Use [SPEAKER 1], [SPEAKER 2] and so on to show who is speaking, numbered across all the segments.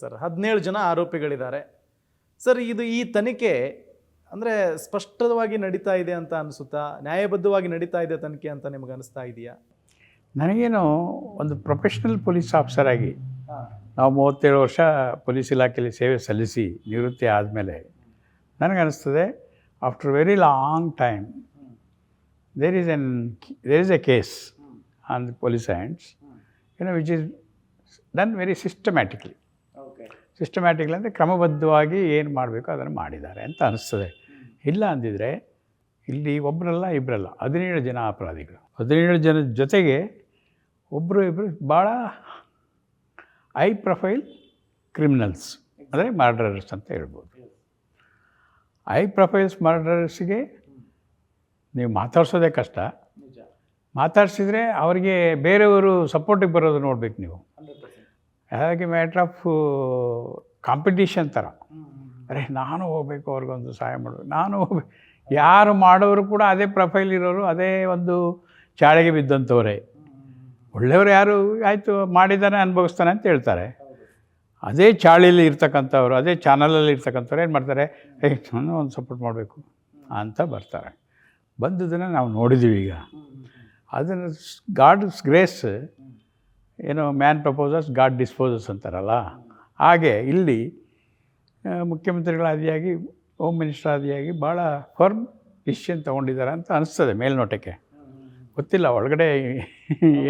[SPEAKER 1] Sir 17 ಜನ ಆರೋಪಿಗಳಿದ್ದಾರೆ. Sir ಇದು ಈ ತನಿಖೆ ಅಂದರೆ ಸ್ಪಷ್ಟವಾಗಿ ನಡೀತಾ ಇದೆ ಅಂತ ಅನಿಸುತ್ತಾ, ನ್ಯಾಯಬದ್ಧವಾಗಿ ನಡೀತಾ ಇದೆ ತನಿಖೆ ಅಂತ ನಿಮಗೆ ಅನಿಸ್ತಾ ಇದೆಯಾ?
[SPEAKER 2] ನನಗೇನು ಒಂದು ಪ್ರೊಫೆಷ್ನಲ್ ಪೊಲೀಸ್ ಆಫೀಸರ್ ಆಗಿ ನಾವು 37 ವರ್ಷ ಪೊಲೀಸ್ ಇಲಾಖೆಯಲ್ಲಿ ಸೇವೆ ಸಲ್ಲಿಸಿ ನಿವೃತ್ತಿ ಆದಮೇಲೆ ನನಗನ್ನಿಸ್ತದೆ after very long time there is a case on the police hands which is done very systematically ಅಂದರೆ ಕ್ರಮಬದ್ಧವಾಗಿ ಏನು ಮಾಡಬೇಕು ಅದನ್ನು ಮಾಡಿದ್ದಾರೆ ಅಂತ ಅನಿಸ್ತದೆ. ಇಲ್ಲ ಅಂದಿದ್ರೆ ಇಲ್ಲಿ ಒಬ್ಬರಲ್ಲ ಇಬ್ಬರಲ್ಲ 17 ಜನ ಅಪರಾಧಿಗಳು, 17 ಜನ ಜೊತೆಗೆ ಒಬ್ಬರು ಇಬ್ಬರು ಭಾಳ ಹೈ ಪ್ರೊಫೈಲ್ ಕ್ರಿಮಿನಲ್ಸ್ ಅಂದರೆ ಮರ್ಡರರ್ಸ್ ಅಂತ ಹೇಳ್ಬೋದು. ಹೈ ಪ್ರೊಫೈಲ್ಸ್ ಮರ್ಡರರ್ಸ್ಗೆ ನೀವು ಮಾತಾಡ್ಸೋದೇ ಕಷ್ಟ. ಮಾತಾಡ್ಸಿದ್ರೆ ಅವರಿಗೆ ಬೇರೆಯವರು ಸಪೋರ್ಟಿಗೆ ಬರೋದು ನೋಡ್ಬೇಕು ನೀವು. ಹಾಗೆ ಮ್ಯಾಟ್ರ್ ಆಫ್ ಕಾಂಪಿಟೀಷನ್ ಥರ, ಅರೆ ನಾನು ಹೋಗ್ಬೇಕು, ಅವ್ರಿಗೊಂದು ಸಹಾಯ ಮಾಡಬೇಕು, ನಾನು ಹೋಗ್ಬೇಕು. ಯಾರು ಮಾಡೋರು ಕೂಡ ಅದೇ ಪ್ರೊಫೈಲ್ ಇರೋರು, ಅದೇ ಒಂದು ಚಾಳೆಗೆ ಬಿದ್ದಂಥವರೇ. ಒಳ್ಳೆಯವರು ಯಾರು ಆಯಿತು ಮಾಡಿದ್ದಾನೆ ಅನುಭವಿಸ್ತಾನೆ ಅಂತ ಹೇಳ್ತಾರೆ. ಅದೇ ಚಾಳಿಯಲ್ಲಿ ಇರ್ತಕ್ಕಂಥವ್ರು, ಅದೇ ಚಾನಲಲ್ಲಿ ಇರ್ತಕ್ಕಂಥವ್ರು ಏನು ಮಾಡ್ತಾರೆ, ನಾನು ಒಂದು ಸಪೋರ್ಟ್ ಮಾಡಬೇಕು ಅಂತ ಬರ್ತಾರೆ. ಬಂದದನ್ನು ನಾವು ನೋಡಿದ್ದೀವಿ. ಈಗ ಅದನ್ನು God's grace man proposes God disposes ಅಂತಾರಲ್ಲ, ಹಾಗೆ ಇಲ್ಲಿ ಮುಖ್ಯಮಂತ್ರಿಗಳಾದಿಯಾಗಿ ಹೋಮ್ ಮಿನಿಸ್ಟರ್ ಆದಿಯಾಗಿ ಭಾಳ ಫರ್ಮ್ ಡಿಸಿಷನ್ ತೊಗೊಂಡಿದ್ದಾರೆ ಅಂತ ಅನಿಸ್ತದೆ ಮೇಲ್ನೋಟಕ್ಕೆ. ಗೊತ್ತಿಲ್ಲ ಒಳಗಡೆ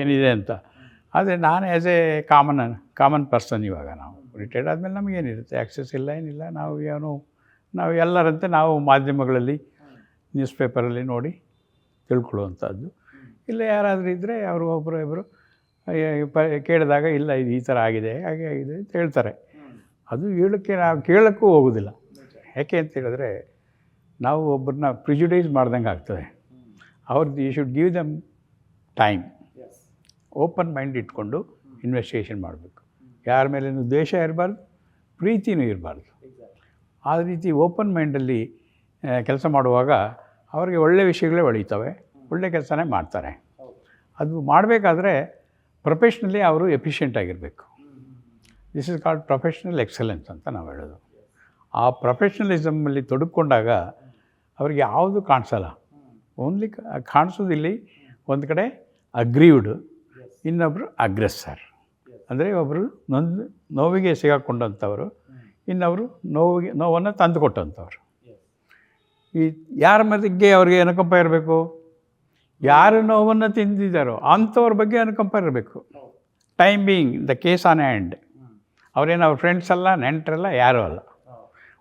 [SPEAKER 2] ಏನಿದೆ ಅಂತ. ಆದರೆ ನಾನು ಆ್ಯಸ್ ಎ ಕಾಮನ್ ಪರ್ಸನ್, ಇವಾಗ ನಾವು ರಿಟೈರ್ಡ್ ಆದಮೇಲೆ ನಮಗೇನಿರುತ್ತೆ, ಆ್ಯಕ್ಸೆಸ್ ಇಲ್ಲ, ಏನಿಲ್ಲ. ನಾವು ಎಲ್ಲರಂತೆ ನಾವು ಮಾಧ್ಯಮಗಳಲ್ಲಿ ನ್ಯೂಸ್ ಪೇಪರಲ್ಲಿ ನೋಡಿ ತಿಳ್ಕೊಳ್ಳುವಂಥದ್ದು. ಇಲ್ಲ ಯಾರಾದರೂ ಇದ್ದರೆ ಅವರು ಒಬ್ಬರು ಇಬ್ಬರು ಕೇಳಿದಾಗ ಇಲ್ಲ ಇದು ಈ ಥರ ಆಗಿದೆ, ಹಾಗೆ ಆಗಿದೆ ಅಂತ ಹೇಳ್ತಾರೆ. ಅದು ಹೇಳೋಕ್ಕೆ ನಾವು ಕೇಳೋಕ್ಕೂ ಹೋಗೋದಿಲ್ಲ. ಯಾಕೆ ಅಂತ ಹೇಳಿದ್ರೆ ನಾವು ಒಬ್ಬರನ್ನ ಪ್ರಿಜುಡೈಸ್ ಮಾಡ್ದಂಗೆ ಆಗ್ತದೆ. ಅವ್ರದ್ದು you should give them time, open mind ಇಟ್ಕೊಂಡು ಇನ್ವೆಸ್ಟಿಗೇಷನ್ ಮಾಡಬೇಕು. ಯಾರ ಮೇಲೇನು ದ್ವೇಷ ಇರಬಾರ್ದು, ಪ್ರೀತಿನೂ ಇರಬಾರ್ದು. ಆ ರೀತಿ ಓಪನ್ ಮೈಂಡಲ್ಲಿ ಕೆಲಸ ಮಾಡುವಾಗ ಅವರಿಗೆ ಒಳ್ಳೆಯ ವಿಷಯಗಳೇ ಹೊಳೀತವೆ, ಒಳ್ಳೆಯ ಕೆಲಸನೇ ಮಾಡ್ತಾರೆ. ಅದು ಮಾಡಬೇಕಾದ್ರೆ ಪ್ರೊಫೆಷ್ನಲಿ ಅವರು ಎಫಿಷಿಯೆಂಟ್ ಆಗಿರಬೇಕು. This is called professional excellence ಅಂತ ನಾವು ಹೇಳೋದು. ಆ ಪ್ರೊಫೆಷ್ನಲಿಸಮಲ್ಲಿ ತೊಡಕೊಂಡಾಗ ಅವ್ರಿಗೆ ಯಾವುದು ಕಾಣಿಸಲ್ಲ. ಓನ್ಲಿ ಕಾಣಿಸೋದಿಲ್ಲಿ ಒಂದು ಕಡೆ ಅಗ್ರೀವ್ಡು, ಇನ್ನೊಬ್ಬರು ಅಗ್ರೆಸ್ಸರ್. ಅಂದರೆ ಒಬ್ಬರು ನೋವಿಗೆ ಸಿಗಾಕೊಂಡಂಥವರು, ಇನ್ನೊಬ್ಬರು ನೋವನ್ನು ತಂದುಕೊಟ್ಟಂಥವ್ರು. ಈ ಯಾರ ಮಧ್ಯೆ ಅವ್ರಿಗೆ ಅನುಕಂಪ ಇರಬೇಕು, ಯಾರು ನೋವನ್ನು ತಿಂದಿದ್ದಾರೋ ಅಂಥವ್ರ ಬಗ್ಗೆ ಅನುಕಂಪ ಇರಬೇಕು. Time being the case on hand. ಅವರೇನು ಅವ್ರ ಫ್ರೆಂಡ್ಸ್ ಅಲ್ಲ, ನೆಂಟರಲ್ಲ, ಯಾರೂ ಅಲ್ಲ.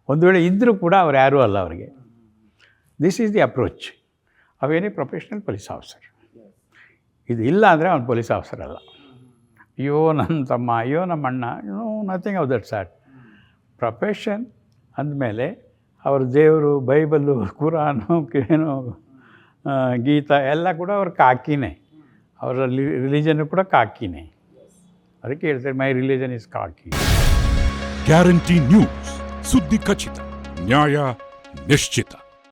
[SPEAKER 2] ಒಂದು ವೇಳೆ ಇದ್ದರೂ ಕೂಡ ಅವ್ರು ಯಾರೂ ಅಲ್ಲ ಅವರಿಗೆ. This is the approach of any professional police officer. ಇದು ಇಲ್ಲ ಅಂದರೆ ಅವ್ನು ಪೊಲೀಸ್ ಆಫೀಸರ್ ಅಲ್ಲ. ಅಯ್ಯೋ ನನ್ನ ತಮ್ಮ, ಅಯ್ಯೋ ನಮ್ಮ ಅಣ್ಣ, nothing of that sort. Profession ಅಂದಮೇಲೆ ಅವ್ರ ದೇವರು, ಬೈಬಲ್ಲು, ಕುರಾನು, ಗೀತಾ ಎಲ್ಲ ಕೂಡ ಅವ್ರ ಕಾಕಿನೇ. ಅವರ ರಿಲಿಜನ್ನು ಕೂಡ ಕಾಕಿನೇ. ಅದಕ್ಕೆ ಹೇಳ್ತಾರೆ ಮೈ religion is khaki.
[SPEAKER 3] Guarantee news, ಸುದ್ದಿ ಖಚಿತ, ನ್ಯಾಯ ನಿಶ್ಚಿತ.